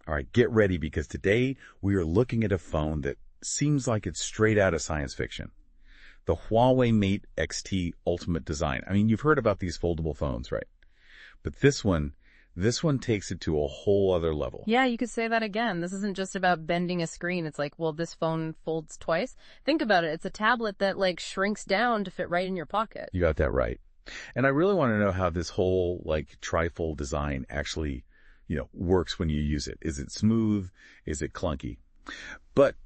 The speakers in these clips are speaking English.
All right, get ready because today we are looking at a phone that seems like it's straight out of science fiction. The Huawei Mate X-T Ultimate Design. I mean, you've heard about these foldable phones, right? But this one takes it to a whole other level. Yeah, you could say that again. This isn't just about bending a screen. It's like, well, this phone folds twice. Think about it. It's a tablet that like shrinks down to fit right in your pocket. You got that right. And I really want to know how this whole like trifold design actually, works when you use it. Is it smooth? Is it clunky? But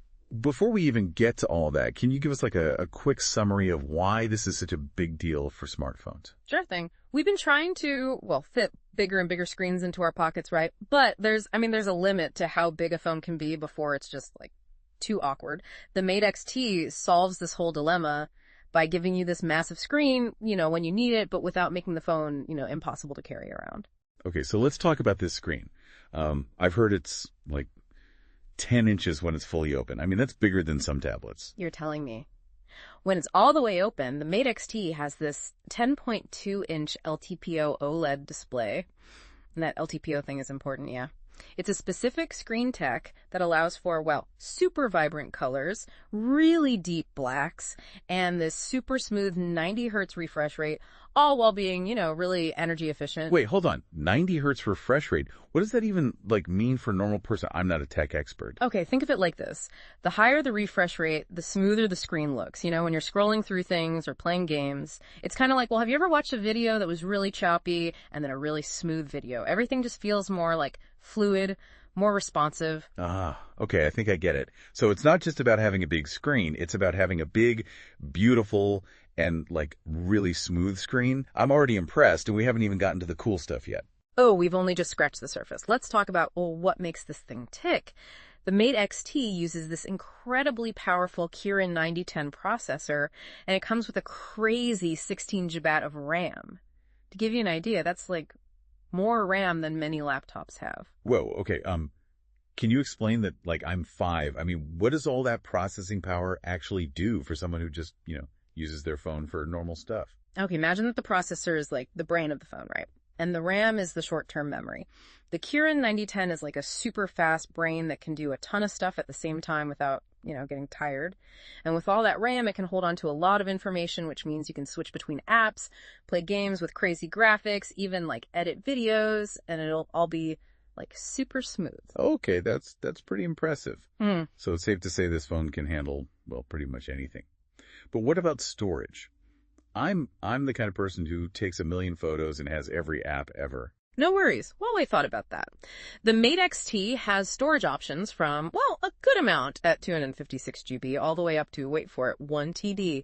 before we even get to all that, can you give us like a quick summary of why this is such a big deal for smartphones? Sure thing. We've been trying to, fit bigger and bigger screens into our pockets, right? But there's a limit to how big a phone can be before it's just like too awkward. The Mate XT solves this whole dilemma by giving you this massive screen, when you need it, but without making the phone, impossible to carry around. Okay, so let's talk about this screen. I've heard it's like 10 inches when it's fully open. I mean, that's bigger than some tablets. You're telling me. When it's all the way open, the Mate XT has this 10.2-inch LTPO OLED display. And that LTPO thing is important, yeah. It's a specific screen tech that allows for, super vibrant colors, really deep blacks, and this super smooth 90 hertz refresh rate, all while being, really energy efficient. Wait, hold on. 90 hertz refresh rate. What does that even mean for a normal person? I'm not a tech expert. Okay, think of it like this. The higher the refresh rate, the smoother the screen looks. When you're scrolling through things or playing games, it's kind of like, have you ever watched a video that was really choppy and then a really smooth video? Everything just feels more like fluid, more responsive. Okay, I think I get it. So it's not just about having a big screen, it's about having a big, beautiful, and really smooth screen. I'm already impressed, and we haven't even gotten to the cool stuff yet. Oh, we've only just scratched the surface. Let's talk about, what makes this thing tick. The Mate XT uses this incredibly powerful Kirin 9010 processor, and it comes with a crazy 16 GB of RAM. To give you an idea, that's more RAM than many laptops have. Whoa, okay, can you explain that, I'm 5? I mean, what does all that processing power actually do for someone who just, uses their phone for normal stuff? Okay, imagine that the processor is the brain of the phone, right? And the RAM is the short-term memory. The Kirin 9010 is a super fast brain that can do a ton of stuff at the same time without, getting tired. And with all that RAM, it can hold on to a lot of information, which means you can switch between apps, play games with crazy graphics, even edit videos, and it'll all be super smooth. Okay, that's pretty impressive. So it's safe to say this phone can handle, pretty much anything. But what about storage? I'm the kind of person who takes a million photos and has every app ever. No worries. Huawei thought about that. The Mate XT has storage options from, a good amount at 256 GB all the way up to, wait for it, 1 TB.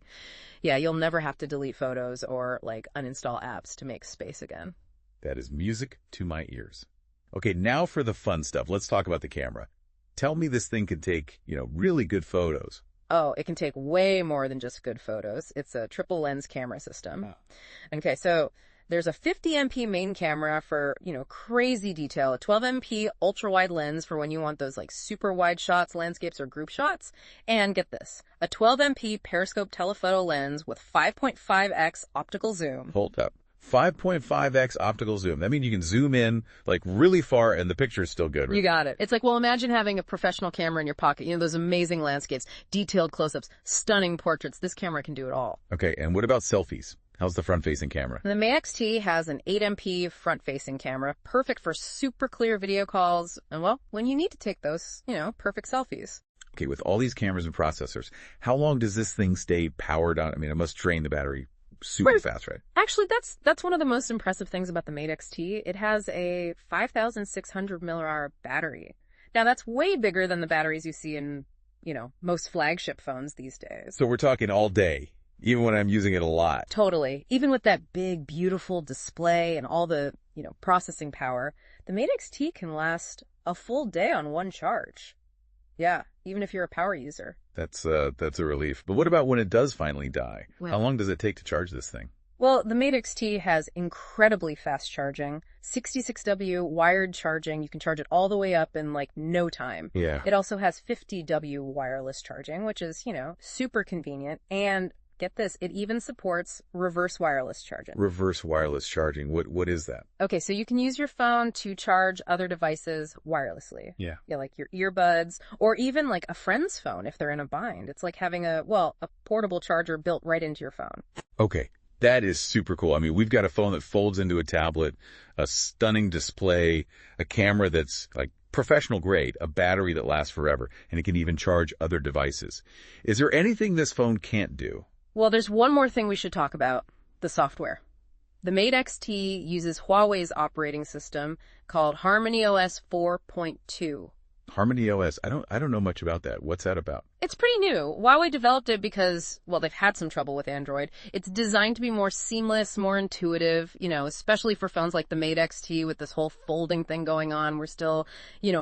Yeah, you'll never have to delete photos or uninstall apps to make space again. That is music to my ears. Okay, now for the fun stuff. Let's talk about the camera. Tell me this thing can take, really good photos. Oh, it can take way more than just good photos. It's a triple lens camera system. Okay, so there's a 50 MP main camera for, crazy detail, a 12 MP ultra wide lens for when you want those super wide shots, landscapes, or group shots. And get this, a 12 MP periscope telephoto lens with 5.5x optical zoom. Hold up. 5.5x optical zoom. That means you can zoom in really far and the picture is still good. Right? You got it. It's imagine having a professional camera in your pocket. Those amazing landscapes, detailed close-ups, stunning portraits. This camera can do it all. Okay, and what about selfies? How's the front-facing camera? The Mate XT has an 8 MP front-facing camera, perfect for super clear video calls, and when you need to take those, perfect selfies. Okay, with all these cameras and processors, how long does this thing stay powered on? I mean, it must drain the battery super fast, right? Actually, that's one of the most impressive things about the Mate XT. It has a 5,600 mAh battery. Now, that's way bigger than the batteries you see in, most flagship phones these days. So we're talking all day, even when I'm using it a lot. Totally. Even with that big, beautiful display and all the, processing power, the Mate XT can last a full day on one charge. Yeah, even if you're a power user. That's a relief. But what about when it does finally die? How long does it take to charge this thing? Well, the Mate XT has incredibly fast charging, 66W wired charging. You can charge it all the way up in no time. Yeah. It also has 50W wireless charging, which is, super convenient. And get this, it even supports reverse wireless charging. Reverse wireless charging. What is that? Okay, so you can use your phone to charge other devices wirelessly. Yeah. Yeah, like your earbuds, or even like a friend's phone if they're in a bind. It's like having a portable charger built right into your phone. Okay. That is super cool. I mean, we've got a phone that folds into a tablet, a stunning display, a camera that's like professional grade, a battery that lasts forever, and it can even charge other devices. Is there anything this phone can't do? Well, there's one more thing we should talk about, the software. The Mate XT uses Huawei's operating system called HarmonyOS 4.2. HarmonyOS. I don't know much about that. What's that about? It's pretty new. Huawei developed it because, well, they've had some trouble with Android. It's designed to be more seamless, more intuitive, especially for phones like the Mate XT with this whole folding thing going on. We're still,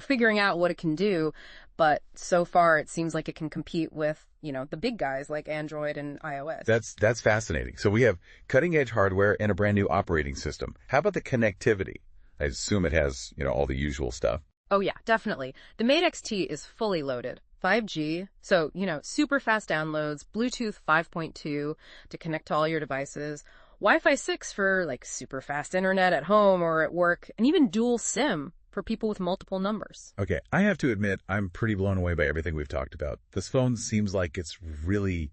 figuring out what it can do. But so far, it seems like it can compete with, the big guys like Android and iOS. That's fascinating. So we have cutting-edge hardware and a brand new operating system. How about the connectivity? I assume it has, all the usual stuff. Oh yeah, definitely. The Mate XT is fully loaded. 5G, so, super fast downloads, Bluetooth 5.2 to connect to all your devices, Wi-Fi 6 for, like, super fast internet at home or at work, and even dual SIM for people with multiple numbers. Okay, I have to admit, I'm pretty blown away by everything we've talked about. This phone seems like it's really,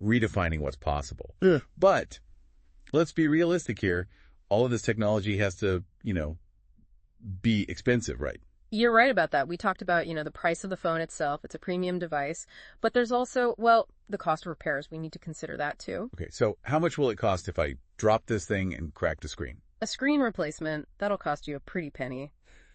redefining what's possible. Ugh. But let's be realistic here. All of this technology has to, be expensive, right? You're right about that. We talked about, the price of the phone itself. It's a premium device. But there's also, the cost of repairs. We need to consider that too. Okay, so how much will it cost if I drop this thing and crack the screen? A screen replacement, that'll cost you a pretty penny.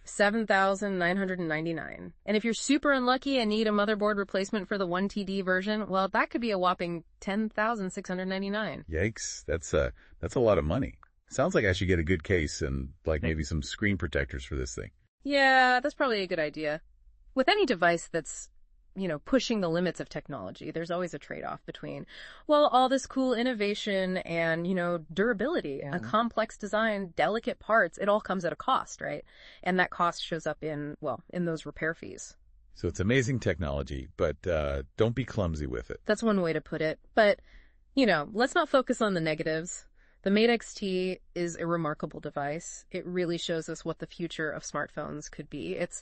$7,999. And if you're super unlucky and need a motherboard replacement for the 1TD version, well, that could be a whopping $10,699. Yikes, that's a lot of money. Sounds like I should get a good case and maybe some screen protectors for this thing. Yeah, that's probably a good idea. With any device that's, pushing the limits of technology, there's always a trade-off between, all this cool innovation and, durability, a complex design, delicate parts. It all comes at a cost, right? And that cost shows up in those repair fees. So it's amazing technology, but don't be clumsy with it. That's one way to put it. But, let's not focus on the negatives. The Mate XT is a remarkable device. It really shows us what the future of smartphones could be. It's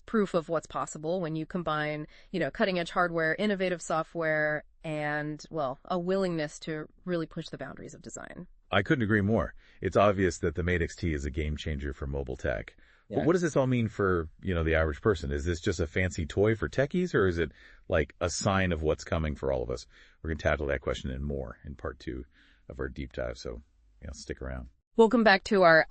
proof of what's possible when you combine, cutting-edge hardware, innovative software, and, a willingness to really push the boundaries of design. I couldn't agree more. It's obvious that the Mate XT is a game changer for mobile tech. Yeah. But what does this all mean for, the average person? Is this just a fancy toy for techies, or is it like a sign of what's coming for all of us? We're going to tackle that question and more in part 2 of our deep dive, so stick around. Welcome back to our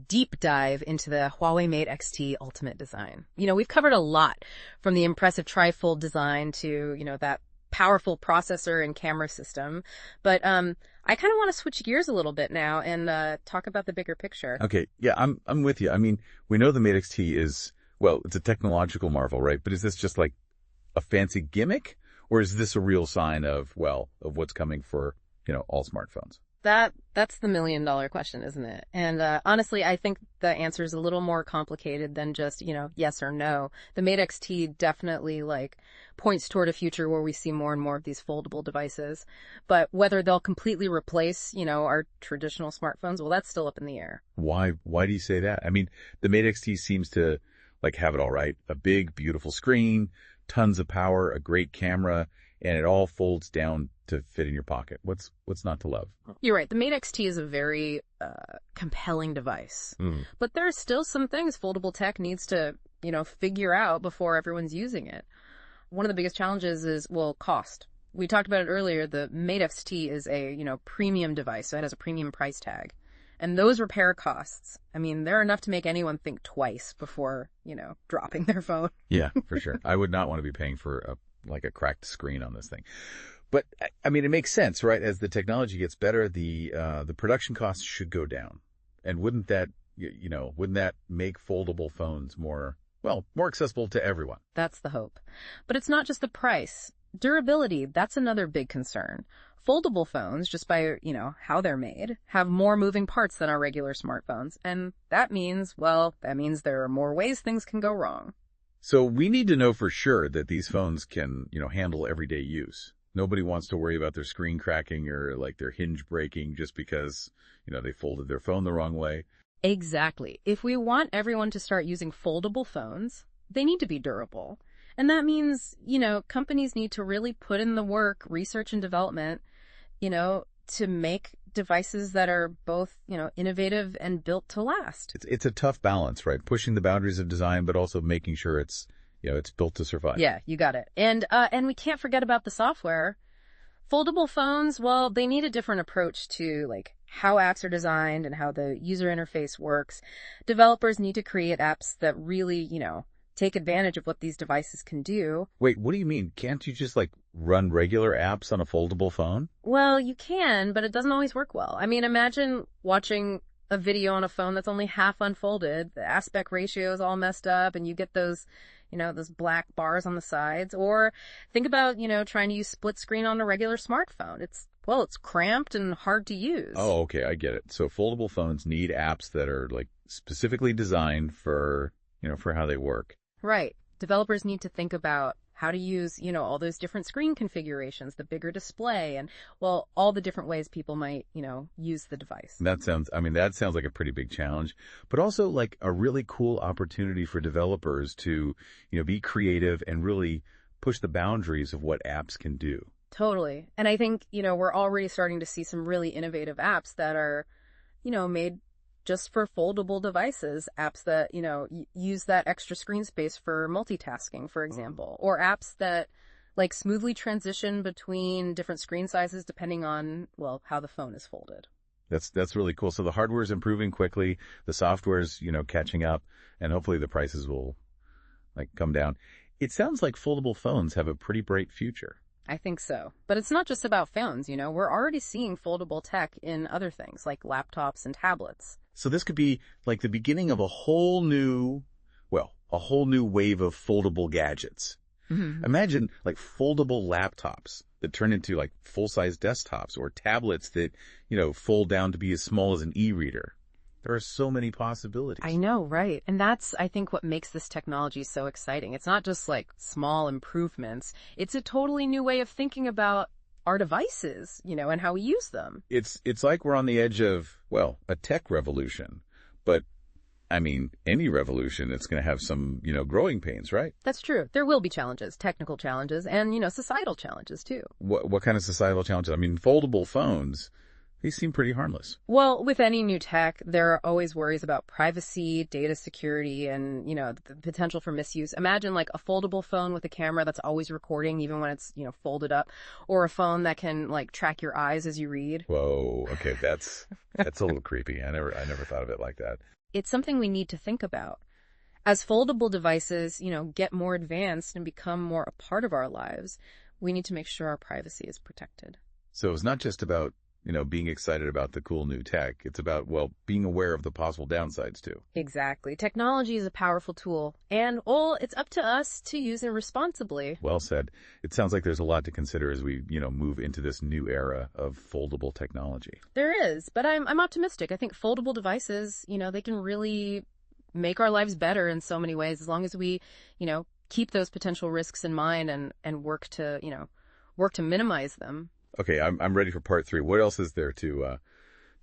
deep dive into the Huawei Mate XT Ultimate design. We've covered a lot, from the impressive trifold design to, that powerful processor and camera system. But I kind of want to switch gears a little bit now and talk about the bigger picture. Okay, yeah, I'm with you. I mean, we know the Mate XT is, it's a technological marvel, right? But is this just like a fancy gimmick, or is this a real sign of what's coming for all smartphones? That's the $1 million question, isn't it? And honestly, I think the answer is a little more complicated than just, yes or no. The Mate XT definitely points toward a future where we see more and more of these foldable devices. But whether they'll completely replace, our traditional smartphones, that's still up in the air. Why do you say that? I mean, the Mate XT seems to have it all right. A big, beautiful screen, tons of power, a great camera, and it all folds down to fit in your pocket. What's not to love? You're right. The Mate XT is a very compelling device. But there are still some things foldable tech needs to, figure out before everyone's using it. One of the biggest challenges is, cost. We talked about it earlier. The Mate XT is a, premium device, so it has a premium price tag. And those repair costs, they're enough to make anyone think twice before, dropping their phone. Yeah, for sure. I would not want to be paying for a cracked screen on this thing. But it makes sense, right? As the technology gets better, the production costs should go down. And wouldn't that make foldable phones more accessible to everyone? That's the hope. But it's not just the price. Durability, that's another big concern. Foldable phones, just by, how they're made, have more moving parts than our regular smartphones. And that means there are more ways things can go wrong. So we need to know for sure that these phones can, handle everyday use. Nobody wants to worry about their screen cracking or like their hinge breaking just because, they folded their phone the wrong way. Exactly. If we want everyone to start using foldable phones, they need to be durable. And that means, companies need to really put in the work, research and development, to make devices that are both, innovative and built to last. It's a tough balance, right? Pushing the boundaries of design, but also making sure it's built to survive. Yeah, you got it. And we can't forget about the software. Foldable phones, well, they need a different approach to like how apps are designed and how the user interface works. Developers need to create apps that really, take advantage of what these devices can do. Wait, what do you mean? Can't you just like run regular apps on a foldable phone? Well, you can, but it doesn't always work well. I mean, imagine watching a video on a phone that's only half unfolded. The aspect ratio is all messed up and you get those black bars on the sides. Or think about, trying to use split screen on a regular smartphone. It's cramped and hard to use. Oh, okay, I get it. So foldable phones need apps that are like specifically designed for how they work. Right. Developers need to think about how to use, all those different screen configurations, the bigger display, and, well, all the different ways people might, use the device. That sounds like a pretty big challenge, but also like a really cool opportunity for developers to, be creative and really push the boundaries of what apps can do. Totally. And I think, we're already starting to see some really innovative apps that are, made just for foldable devices, apps that, use that extra screen space for multitasking, for example, or apps that like smoothly transition between different screen sizes depending on, well, how the phone is folded. That's really cool. So the hardware is improving quickly, the software is, catching up, and hopefully the prices will like come down. It sounds like foldable phones have a pretty bright future. I think so. But it's not just about phones, We're already seeing foldable tech in other things like laptops and tablets. So this could be like the beginning of a whole new wave of foldable gadgets. Mm-hmm. Imagine like foldable laptops that turn into like full-size desktops or tablets that, fold down to be as small as an e-reader. There are so many possibilities. I know, right? And that's, I think, what makes this technology so exciting. It's not just like small improvements. It's a totally new way of thinking about our devices, and how we use them. It's like we're on the edge of, well, a tech revolution. But, I mean, any revolution, it's going to have some, growing pains, right? That's true. There will be challenges, technical challenges, and, societal challenges, too. What kind of societal challenges? I mean, foldable phones, they seem pretty harmless. Well, with any new tech, there are always worries about privacy, data security, and, the potential for misuse. Imagine like a foldable phone with a camera that's always recording even when it's, folded up, or a phone that can like track your eyes as you read. Whoa, okay, that's a little creepy. I never thought of it like that. It's something we need to think about. As foldable devices, get more advanced and become more a part of our lives, we need to make sure our privacy is protected. So it's not just about being excited about the cool new tech. It's about, well, being aware of the possible downsides too. Exactly. Technology is a powerful tool, and it's up to us to use it responsibly. Well said. It sounds like there's a lot to consider as we, move into this new era of foldable technology. There is, but I'm optimistic. I think foldable devices, they can really make our lives better in so many ways as long as we, keep those potential risks in mind and work to minimize them. Okay, I'm ready for part 3. What else is there to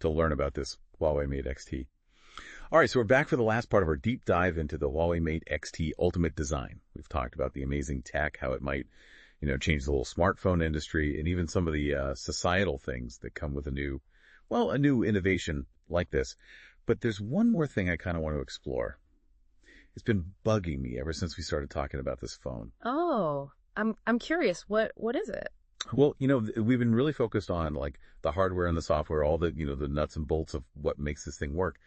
learn about this Huawei Mate XT? All right, so we're back for the last part of our deep dive into the Huawei Mate XT Ultimate Design. We've talked about the amazing tech, how it might, change the whole smartphone industry, and even some of the societal things that come with a new innovation like this. But there's one more thing I kind of want to explore. It's been bugging me ever since we started talking about this phone. Oh, I'm curious. What is it? Well, we've been really focused on like the hardware and the software, all the, the nuts and bolts of what makes this thing work.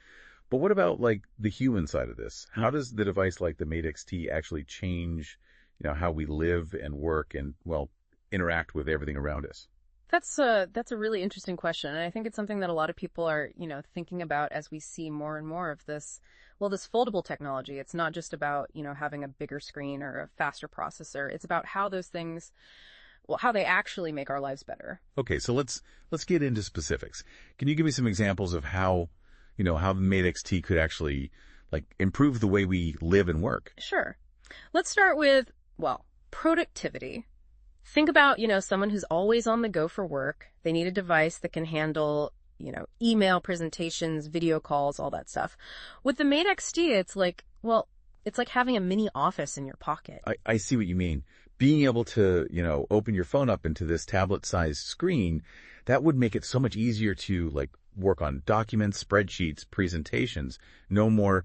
But what about like the human side of this? How does the device like the Mate XT actually change, how we live and work and, well, interact with everything around us? That's a really interesting question. And I think it's something that a lot of people are, thinking about as we see more and more of this. Well, this foldable technology, it's not just about, having a bigger screen or a faster processor. It's about how those things, how they actually make our lives better. Okay, so let's get into specifics. Can you give me some examples of how the Mate XT could actually like improve the way we live and work? Sure. Let's start with, well, productivity. Think about, someone who's always on the go for work. They need a device that can handle, email presentations, video calls, all that stuff. With the Mate XT, it's like, well, it's like having a mini office in your pocket. I see what you mean. Being able to, open your phone up into this tablet-sized screen, that would make it so much easier to, like, work on documents, spreadsheets, presentations. No more,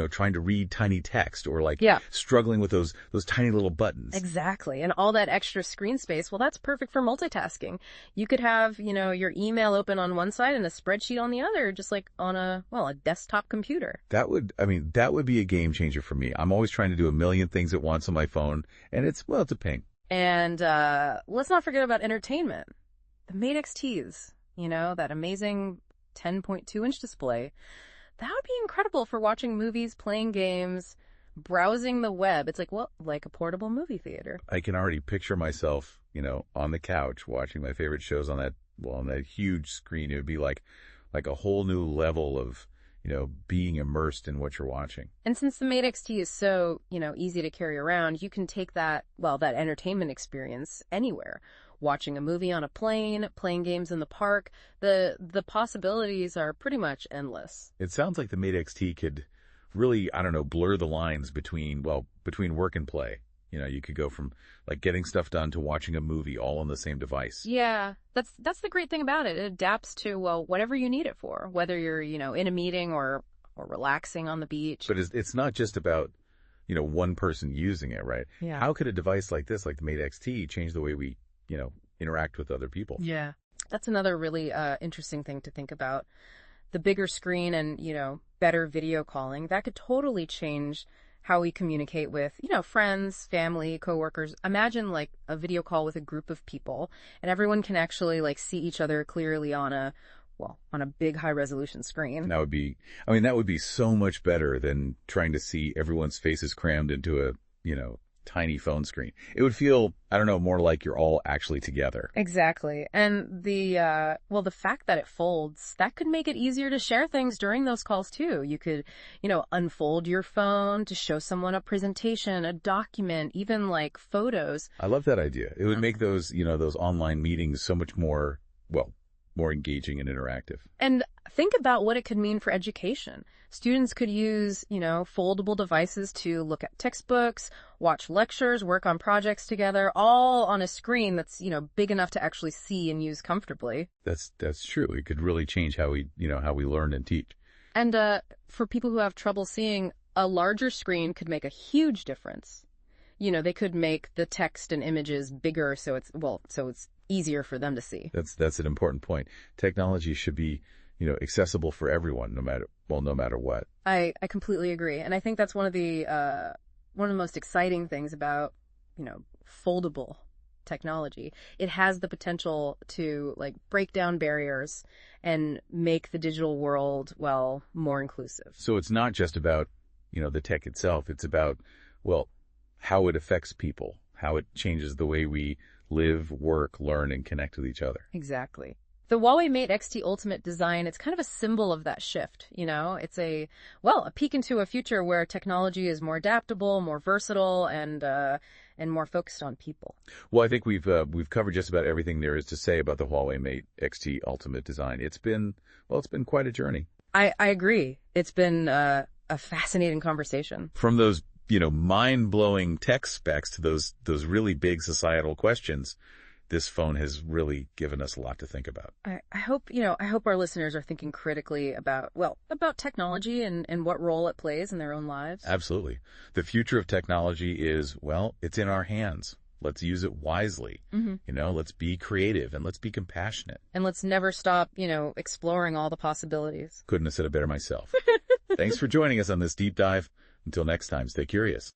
trying to read tiny text or, like, struggling with those tiny little buttons. Exactly. And all that extra screen space, well, that's perfect for multitasking. You could have, your email open on one side and a spreadsheet on the other, just like on a desktop computer. That would be a game changer for me. I'm always trying to do a million things at once on my phone, and it's a pain. And let's not forget about entertainment. The Mate XTs, that amazing 10.2-inch display, that would be incredible for watching movies, playing games, browsing the web. It's like a portable movie theater. I can already picture myself, on the couch watching my favorite shows on that huge screen. It would be like a whole new level of, being immersed in what you're watching. And since the Mate XT is so, easy to carry around, you can take that entertainment experience anywhere. Watching a movie on a plane, playing games in the park, the possibilities are pretty much endless. It sounds like the Mate XT could really, blur the lines between work and play. You could go from, like, getting stuff done to watching a movie all on the same device. Yeah, that's the great thing about it. It adapts to, whatever you need it for, whether you're, in a meeting or relaxing on the beach. But it's not just about, one person using it, right? Yeah. How could a device like this, like the Mate XT, change the way we, interact with other people? Yeah. That's another really interesting thing to think about. The bigger screen and, better video calling, that could totally change how we communicate with, friends, family, coworkers. Imagine like a video call with a group of people and everyone can actually like see each other clearly on a big high resolution screen. That would be so much better than trying to see everyone's faces crammed into a, tiny phone screen. It would feel, more like you're all actually together. Exactly. And the fact that it folds, that could make it easier to share things during those calls too. You could, unfold your phone to show someone a presentation, a document, even like photos. I love that idea. It would make those, those online meetings so much more engaging and interactive. And think about what it could mean for education. Students could use, foldable devices to look at textbooks, watch lectures, work on projects together, all on a screen that's, big enough to actually see and use comfortably. That's true. It could really change how we learn and teach. And for people who have trouble seeing, a larger screen could make a huge difference. They could make the text and images bigger so it's easier for them to see. That's an important point. Technology should be, accessible for everyone, no matter what. I completely agree. And I think that's one of the most exciting things about, foldable technology. It has the potential to like break down barriers and make the digital world, more inclusive. So it's not just about, the tech itself. It's about, how it affects people, how it changes the way we live, work, learn, and connect with each other. Exactly. The Huawei Mate XT Ultimate design, it's kind of a symbol of that shift, It's a peek into a future where technology is more adaptable, more versatile, and more focused on people. Well, I think we've covered just about everything there is to say about the Huawei Mate XT Ultimate design. It's been quite a journey. I agree. It's been a fascinating conversation. From those mind-blowing tech specs to those really big societal questions, this phone has really given us a lot to think about. I hope our listeners are thinking critically about technology and what role it plays in their own lives. Absolutely. The future of technology is, it's in our hands. Let's use it wisely. Mm-hmm. Let's be creative and let's be compassionate. And let's never stop, exploring all the possibilities. Couldn't have said it better myself. Thanks for joining us on this deep dive. Until next time, stay curious.